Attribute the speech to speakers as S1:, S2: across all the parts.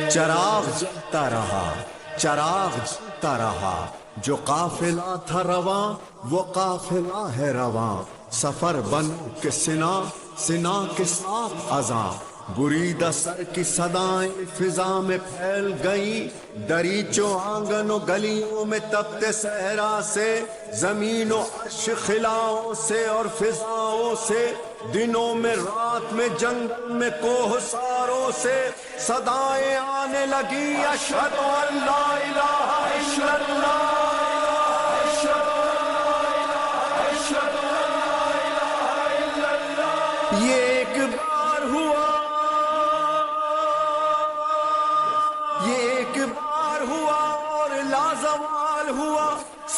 S1: چراغ جلتا رہا، چراغ جلتا رہا، جو قافلہ تھا رواں وہ قافلہ ہے رواں، سفر بن کے سنا، سنا کے ساتھ اذاں، بریدہ سر کی صدائیں فضا میں پھیل گئیں، دریچوں آنگن و گلیوں میں تپتے صحرا سے، زمین و عرش خلاؤں سے اور فضاؤں سے، دنوں میں رات میں جنگل میں کوہساروں سے صدائیں آنے لگی، اشہد ان لا الہ الا اللہ، یہ ایک بار ہوا، یہ ایک بار ہوا اور لازوال ہوا،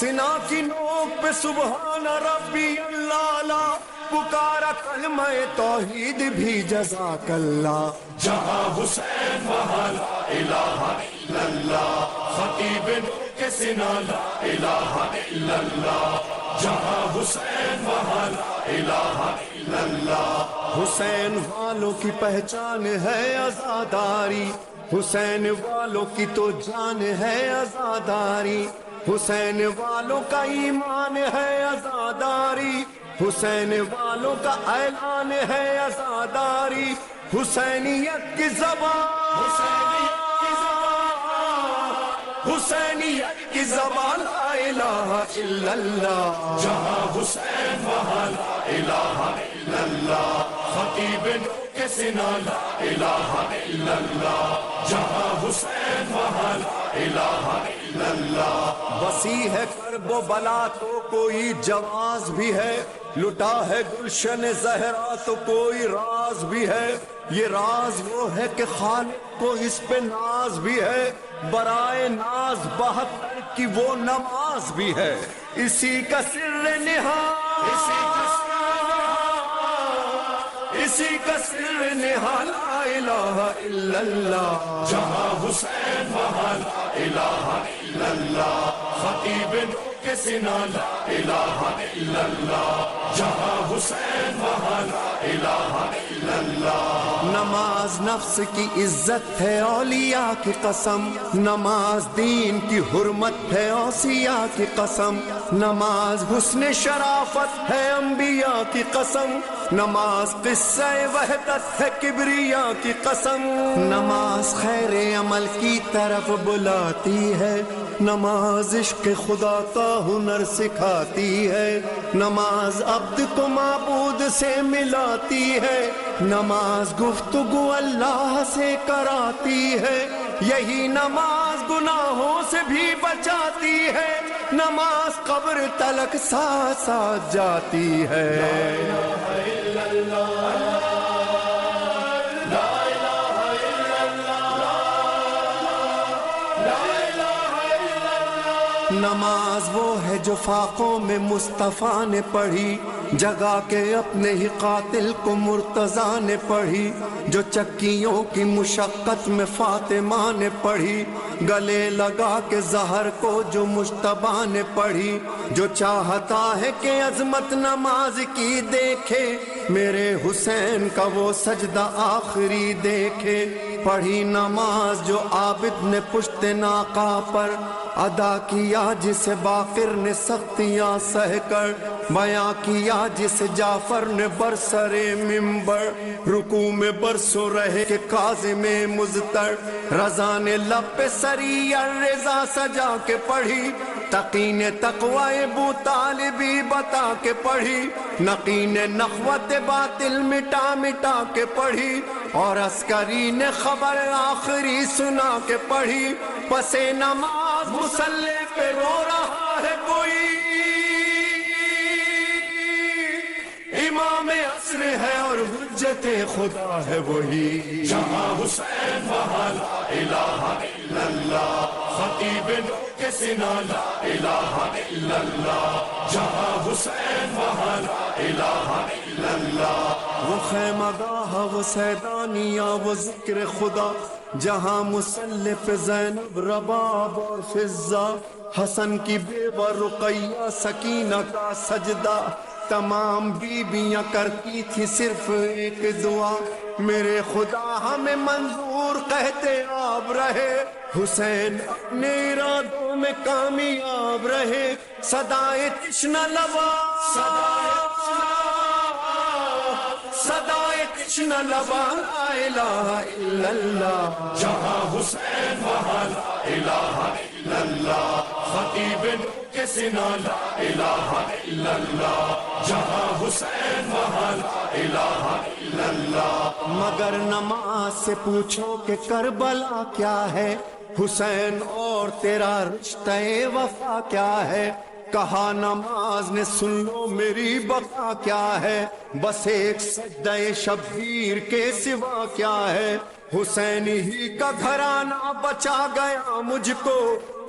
S1: سنا کی نوک پہ سبحان ربی اللہ، پکارا کلمہ توحید بھی جزاک اللہ،
S2: جہاں حسین وہاں لا الہ الا اللہ، خطیب نور کے سنا لا الہ الا اللہ، جہاں حسین وہاں لا الہ الا اللہ،
S1: حسین والوں کی پہچان ہے عزاداری، حسین والوں کی تو جان ہے عزاداری، حسین والوں کا ایمان ہے عزاداری، حسین والوں کا اعلان ہے عزاداری، حسینیت کی زبان، حسینیت کی زبان لا الہ الا اللہ،
S2: جہاں حسین وہاں لا الہ الا اللہ، خطیب نور کے سنا لا الہ الا اللہ، جہاں حسین وہاں لا الہ الا اللہ،
S1: وسیع ہے کرب و بلا تو کوئی جواز بھی ہے، لٹا ہے گلشن زہرا تو کوئی راز بھی ہے، یہ راز وہ ہے کہ خالق کو اس پہ ناز بھی ہے، برائے ناز 72 کی وہ نماز بھی ہے، اسی کا سر نہا، اسی کا سر نہا لا الہ الا اللہ،
S2: جہاں حسین وہاں لا الہ الا اللہ، خطیب نور کے سنا لا الہ الا اللہ، جہاں حسین وہاں لا الہ الا اللہ،
S1: نماز نفس کی عزت ہے اولیاء کی قسم، نماز دین کی حرمت ہے اوصیاء کی قسم، نماز حسن شرافت ہے انبیاء کی قسم، نماز قصہ وحدت ہے کبریاء کی قسم، نماز خیر عمل کی طرف بلاتی ہے، نماز عشق خدا کا ہنر سکھاتی ہے، نماز عبد کو معبود سے ملاتی ہے، نماز گفتگو اللہ سے کراتی ہے، یہی نماز گناہوں سے بھی بچاتی ہے، نماز قبر تلک ساتھ ساتھ جاتی ہے، نماز وہ ہے جو فاقوں میں مصطفیٰ نے پڑھی، جگا کے اپنے ہی قاتل کو مرتضیٰ نے پڑھی، جو چکیوں کی مشقت میں فاطمہ نے پڑھی، گلے لگا کے زہر کو جو مجتبیٰ نے پڑھی، جو چاہتا ہے کہ عظمت نماز کی دیکھے، میرے حسین کا وہ سجدہ آخری دیکھے، پڑھی نماز جو عابد نے پشت ناقہ پر ادا کیا، جسے باقر نے سختیاں سہ کر بیاں کیا، جسے جعفر نے برسر منبر رکوع میں برسوں رہے کہ کاظم مضطر، رضا نے لب پہ سری الرضا سجا کے پڑھی، تقی نے تقوی ابو طالبی بتا کے پڑھی، نقی نے نخوت باطل مٹا مٹا کے پڑھی، اور عسکری نے خبر آخری سنا کے پڑھی، پس نماز مصلی پہ رو رہا ہے کوئی، امام عصر ہے اور حجت خدا ہے وہی،
S2: جہاں حسین وہاں لا الہ الا اللہ، خطیب نور کے سنا لا الہ الا اللہ، جہاں حسین وہاں لا الہ الا اللہ.
S1: وہ خیمہ گاہ وہ سیدانیہ وہ ذکر خدا جہاں مسلح پہ زینب رباب اور فضہ حسن کی بیوہ رقیہ سکینہ کا سجدہ تمام بیویاں کرتی تھی صرف ایک دعا میرے خدا ہمیں منظور کہتے آپ رہے حسین اپنے ارادوں میں کامیاب رہے صدائے تشنہ لبا صدائے تشنہ لبا لا الہ الا اللہ
S2: جہاں حسین وہاں لا الہ الا اللہ. خطیب کے سنا لا الہ الا اللہ. جہاں حسین وہاں لا الہ الا اللہ.
S1: مگر نماز سے پوچھو کہ کربلا کیا ہے حسین اور تیرا رشتہ وفا کیا ہے کہا نماز نے سن لو میری بقا کیا ہے بس ایک سجدہ شبیر کے سوا کیا ہے حسین ہی کا گھرانہ بچا گیا مجھ کو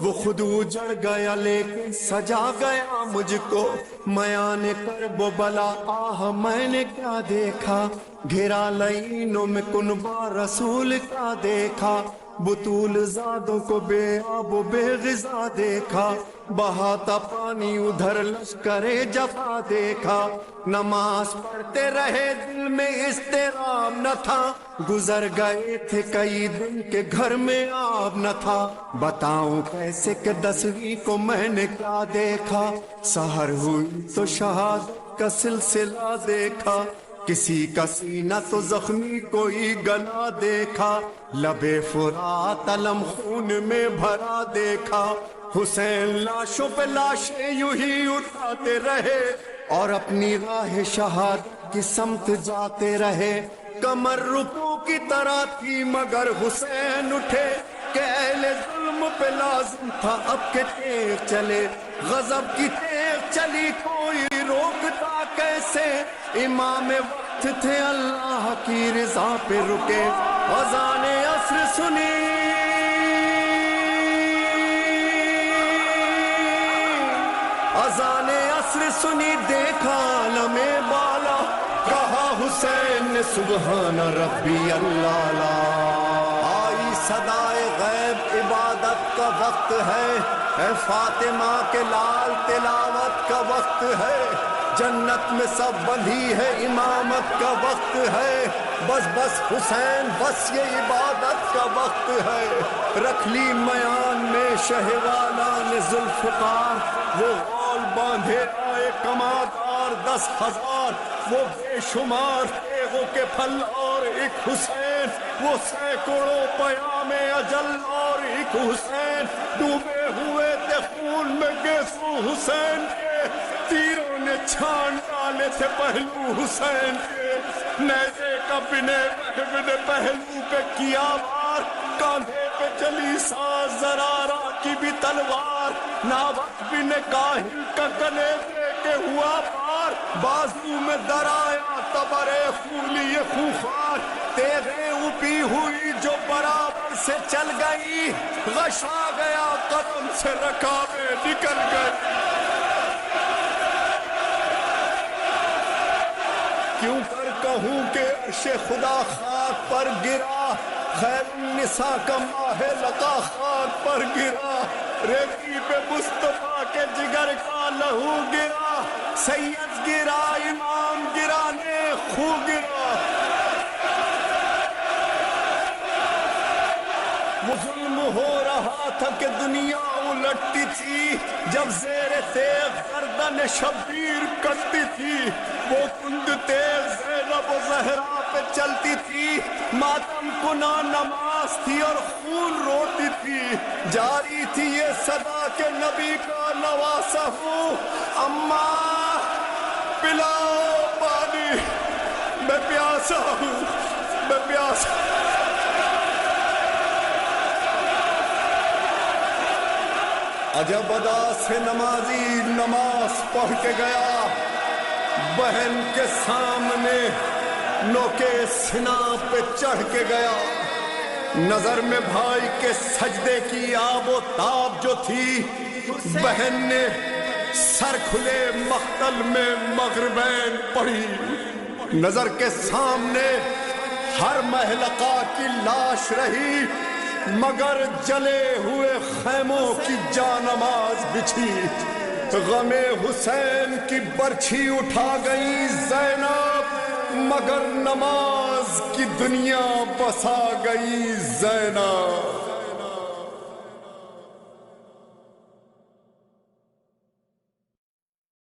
S1: وہ خود اجڑ گیا لیکن سجا گیا مجھ کو میان کرب و بلا آہ میں نے کیا دیکھا گھرا لعینوں میں کنبہ رسول کا دیکھا بطول زادوں کو بے آب و بے غذا دیکھا بہاتا پانی ادھر لشکر جفا دیکھا نماز پڑھتے رہے دل میں اضطراب نہ تھا گزر گئے تھے کئی دن کے گھر میں آب نہ تھا بتاؤں کیسے کہ 10ویں کو میں نے کیا دیکھا سحر ہوئی تو شہادت کا سلسلہ دیکھا کسی کا سینہ تو زخمی کوئی گلا دیکھا لبے فرات علم خون میں بھرا دیکھا حسین لاشوں پہ لاشیں یوں ہی اٹھاتے رہے اور اپنی راہ شہادت کی سمت جاتے رہے کمر رکوع کی طرح تھی مگر حسین اٹھے کہ اہل ظلم پہ لازم تھا اب کے تیغ چلے غضب کی تیغ چلی کوئی روکتا کیسے امام وقت تھے اللہ کی رضا پہ رکے اذان عصر سنی اذان عصر سنی دیکھا عالم بالا کہا حسین نے سبحان ربی اللہ لا آئی صدائے غیب عبادت کا وقت ہے اے فاطمہ کے لال تلاوت کا وقت ہے جنت میں سب بندھی ہے امامت کا وقت ہے بس بس حسین بس یہ عبادت کا وقت ہے رکھ لی میان میں شہوالا نے ذوالفقار وہ غول باندھے آئے کمادار 10,000 وہ بے شمار تیغوں کے پھل اور ایک حسین وہ سینکڑوں پیام اجل اور ایک حسین ڈوبے ہوئے تھے خون میں گیسو حسین کے تیروں نے چھان ڈالے تھے پہلو حسین کے نیزے کا بنے پہلو پہ کیا وار کاندھے پہ چلی ساز زرارہ کی بھی تلوار ناوک بن کاہل کا گلے دے کے ہوا پار بازو میں درایا تبر خولی خوخار تیغیں اپی ہوئی جو برابر سے چل گئی غشا گیا قدم سے رکابیں نکل گئی کیوں کر کہوں کہ عرش خدا خاک پر گرا خیر النساء کا ماہ لقا خاک پر گرا ریتی پہ مصطفیٰ کے جگر کا لہو گرا سید گرا امام گرانے خو گرا وہ ظلم ہو رہا تھا کہ دنیا الٹتی تھی جب زیر تیغ گردن شبیر کٹتی تھی وہ کند تیغ زینب و زہرا پہ چلتی تھی ماتم کنا نماز تھی اور خون روتی تھی جاری تھی یہ صدا کہ نبی کا نواسہ ہوں اماں پلاؤ پانی میں پیاسا ہوں میں پیاسا عجب ادا سے نمازی نماز پڑھ کے گیا بہن کے سامنے نوکے سنا پہ چڑھ کے گیا نظر میں بھائی کے سجدے کی آب و تاب جو تھی بہن نے سر کھلے مقتل میں مغربین پڑی، نظر کے سامنے ہر محلقہ کی لاش رہی، مگر جلے ہوئے خیموں کی جانماز بچھی، غم حسین کی برچھی اٹھا گئی زینب، مگر نماز کی دنیا بسا گئی زینب۔